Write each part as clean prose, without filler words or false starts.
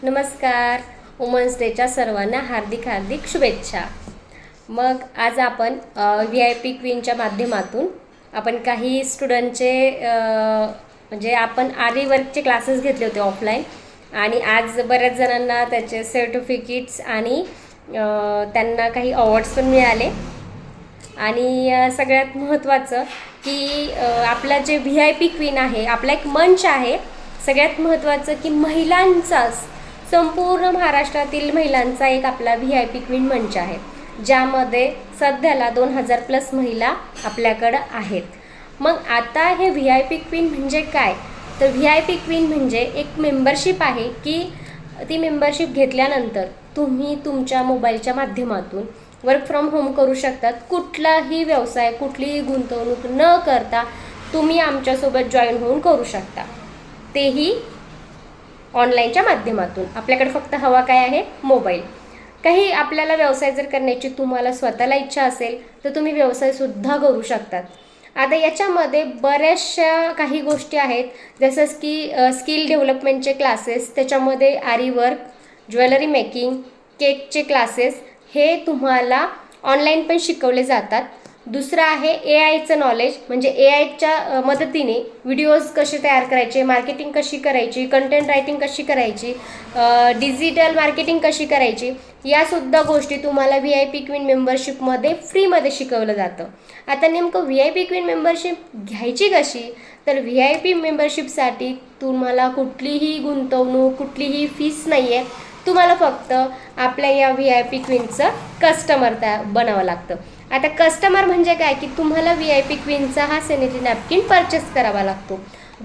नमस्कार. वुमन्स डेच्या सर्वांना हार्दिक हार्दिक शुभेच्छा. मग आज आपण VIP क्वीनच्या माध्यमातून आपण काही स्टुडंटचे म्हणजे आपण आरी वर्कचे क्लासेस घेतले होते ऑफलाईन, आणि आज बऱ्याच जणांना त्याचे सर्टिफिकेट्स आणि त्यांना काही अवॉर्ड्स पण मिळाले. आणि सगळ्यात महत्त्वाचं की आपला जे VIP क्वीन आहे, आपला एक मंच आहे. सगळ्यात महत्त्वाचं की महिलांचाच, संपूर्ण महाराष्ट्रातील महिलांचा एक आपला VIP क्वीन मंच आहे, ज्यामध्ये सध्याला 2000+ महिला आपल्याकडं आहेत. मग आता हे VIP क्वीन म्हणजे काय, तर VIP क्वीन म्हणजे एक मेंबरशिप आहे की ती मेंबरशिप घेतल्यानंतर तुम्ही तुमच्या मोबाईलच्या माध्यमातून वर्क फ्रॉम होम करू शकतात. कुठलाही व्यवसाय, कुठलीही गुंतवणूक न करता तुम्ही आमच्यासोबत जॉईन होऊन करू शकता, तेही ऑनलाईनच्या माध्यमातून. आपल्याकडे फक्त हवा काय आहे, मोबाईल. काही आपल्याला व्यवसाय जर करण्याची तुम्हाला स्वतःला इच्छा असेल तर तुम्ही व्यवसायसुद्धा करू शकतात. आता याच्यामध्ये बऱ्याचशा काही गोष्टी आहेत, जसं की स्किल डेव्हलपमेंटचे क्लासेस, त्याच्यामध्ये आरी वर्क, ज्वेलरी मेकिंग, केकचे क्लासेस हे तुम्हाला ऑनलाईन पण शिकवले जातात. दुसरं आहे AIचं नॉलेज, म्हणजे AIच्या मदतीने व्हिडिओज कसे तयार करायचे, मार्केटिंग कशी करायची, कंटेंट रायटिंग कशी करायची, डिजिटल मार्केटिंग कशी करायची, यासुद्धा गोष्टी तुम्हाला VIP क्वीन मेंबरशिपमध्ये फ्रीमध्ये शिकवलं जातं. आता नेमकं VIP क्वीन मेंबरशिप घ्यायची कशी, तर VIP मेंबरशिपसाठी तुम्हाला कुठलीही गुंतवणूक, कुठलीही फीस नाही आहे. तुम्हाला फक्त आपल्या या VIP क्वीनचं कस्टमर बनावं लागतं. आता कस्टमर म्हणजे काय की तुम्हाला VIP क्वीनचा हा सॅनिटरी नॅपकिन परचेस करावा लागतो,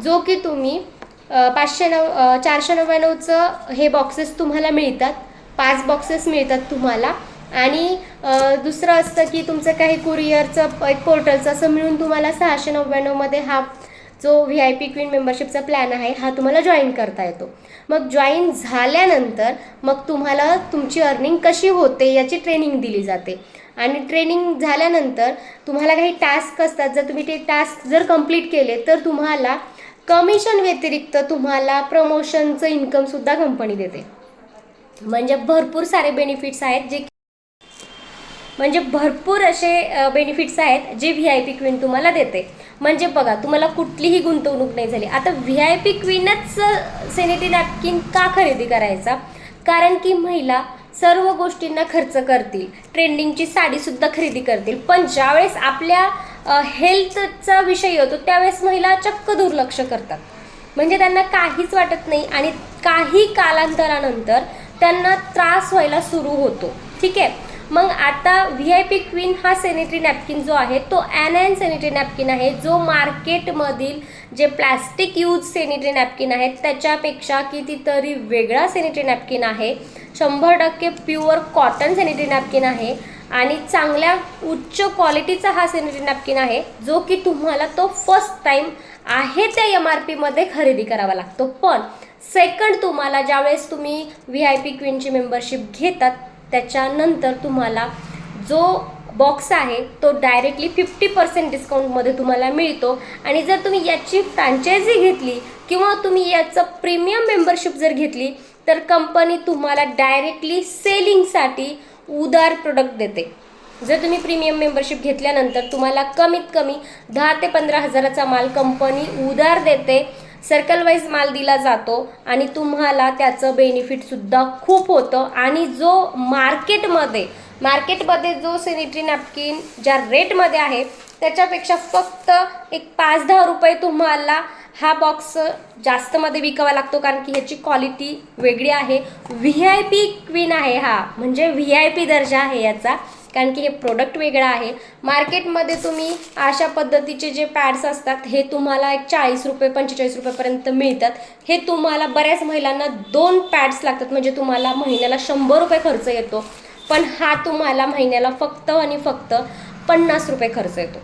जो की तुम्ही 499चं हे बॉक्सेस तुम्हाला मिळतात. 5 बॉक्सेस मिळतात तुम्हाला. आणि दुसरं असतं की तुमचं काही कुरिअरचं एक पोर्टलचं असं मिळून तुम्हाला 699मध्ये हा जो VIP क्वीन मेंबरशिपचा प्लॅन आहे हा तुम्हाला जॉईन करता येतो. मग जॉईन झाल्यानंतर मग तुम्हाला तुमची अर्निंग कशी होते याची ट्रेनिंग दिली जाते. आणि ट्रेनिंग झाल्यानंतर तुम्हाला काही टास्क असतात. जर तुम्ही ते टास्क जर कंप्लीट केले तर तुम्हाला कमिशन व्यतिरिक्त तुम्हाला प्रमोशनचं इन्कमसुद्धा कंपनी देते. म्हणजे भरपूर सारे बेनिफिट्स आहेत, म्हणजे भरपूर असे बेनिफिट्स आहेत जे VIP क्वीन तुम्हाला देते. म्हणजे बघा, तुम्हाला कुठलीही गुंतवणूक नाही झाली. आता VIP क्वीनच सॅनिटरी नॅपकिन का खरेदी करायचा, कारण की महिला सर्व गोष्टींना खर्च करतील, ट्रेंडिंगची साडीसुद्धा खरेदी करतील, पण ज्यावेळेस आपल्या हेल्थचा विषय येतो त्यावेळेस महिला चक्क दुर्लक्ष करतात. म्हणजे त्यांना काहीच वाटत नाही आणि काही कालांतरानंतर त्यांना त्रास व्हायला सुरू होतो. ठीक आहे. मग आता VIP क्वीन हा सॅनिटरी नॅपकिन जो आहे तो ॲनायन सॅनिटरी नॅपकिन आहे, जो मार्केटमधील जे प्लॅस्टिक यूज सॅनिटरी नॅपकिन आहेत त्याच्यापेक्षा कितीतरी वेगळा सॅनिटरी नॅपकिन आहे. 100% प्युअर कॉटन सॅनिटरी नॅपकिन आहे आणि चांगल्या उच्च क्वालिटीचा हा सॅनिटरी नॅपकिन आहे, जो की तुम्हाला तो फर्स्ट टाईम आहे त्या MRPमध्ये खरेदी करावा लागतो. पण सेकंड तुम्हाला ज्यावेळेस तुम्ही VIP क्वीनची मेंबरशिप घेतात त्याच्यानंतर तुम्हाला जो बॉक्स आहे तो डायरेक्टली 50% डिस्काउंटमध्ये तुम्हाला मिळतो. आणि जर तुम्ही याची फ्रँचायझी घेतली किंवा तुम्ही याचं प्रीमियम मेंबरशिप जर घेतली तर कंपनी तुम्हाला डायरेक्टली सेलिंगसाठी उदार प्रोडक्ट देते. जर तुम्ही प्रीमियम मेंबरशिप घेतल्यानंतर तुम्हाला कमीत कमी 10 ते 15 हजाराचा माल कंपनी उदार देते. सर्कल वाईज माल दिला जातो आणि तुम्हाला त्याचं बेनिफिटसुद्धा खूप होतं. आणि जो मार्केटमध्ये जो सॅनिटरी नॅपकिन ज्या रेटमध्ये आहे त्याच्यापेक्षा फक्त एक 5-10 रुपये तुम्हाला हा बॉक्स जास्तमध्ये विकावा लागतो, कारण की ह्याची क्वालिटी वेगळी आहे. VIP क्वीन आहे हा, म्हणजे VIP दर्जा आहे याचा, कारण की हे प्रोडक्ट वेगळं आहे. मार्केटमध्ये तुम्ही अशा पद्धतीचे जे पॅड्स असतात हे तुम्हाला एक 40 रुपये 45 रुपयेपर्यंत मिळतात. हे तुम्हाला बऱ्याच महिलांना 2 पॅड्स लागतात, म्हणजे तुम्हाला महिन्याला 100 रुपये खर्च येतो. पण हा तुम्हाला महिन्याला फक्त आणि फक्त 50 रुपये खर्च येतो.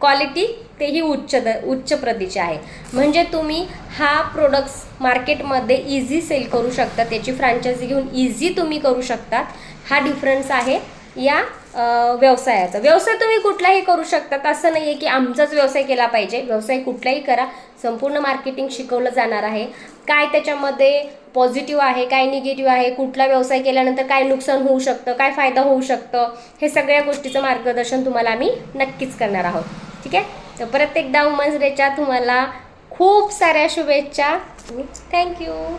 क्वालिटी तेही उच्च प्रतीचे आहे. म्हणजे तुम्ही हा प्रोडक्ट्स मार्केटमध्ये इझी सेल करू शकता, त्याची फ्रँचायझी घेऊन इझी तुम्ही करू शकतात. हा डिफरन्स आहे या व्यवसायाचा. व्यवसाय तुम्ही कुठलाही करू शकतात, असं नाही आहे की आमचाच व्यवसाय केला पाहिजे. व्यवसाय कुठलाही करा, संपूर्ण मार्केटिंग शिकवलं जाणार आहे. काय त्याच्यामध्ये पॉझिटिव्ह आहे, काय निगेटिव्ह आहे, कुठला व्यवसाय केल्यानंतर काय नुकसान होऊ शकतं, काय फायदा होऊ शकतं, हे सगळ्या गोष्टीचं मार्गदर्शन तुम्हाला आम्ही नक्कीच करणार आहोत. ठीक आहे. तर परत एकदा वुमन्स डेच्या तुम्हाला खूप साऱ्या शुभेच्छा. थँक्यू.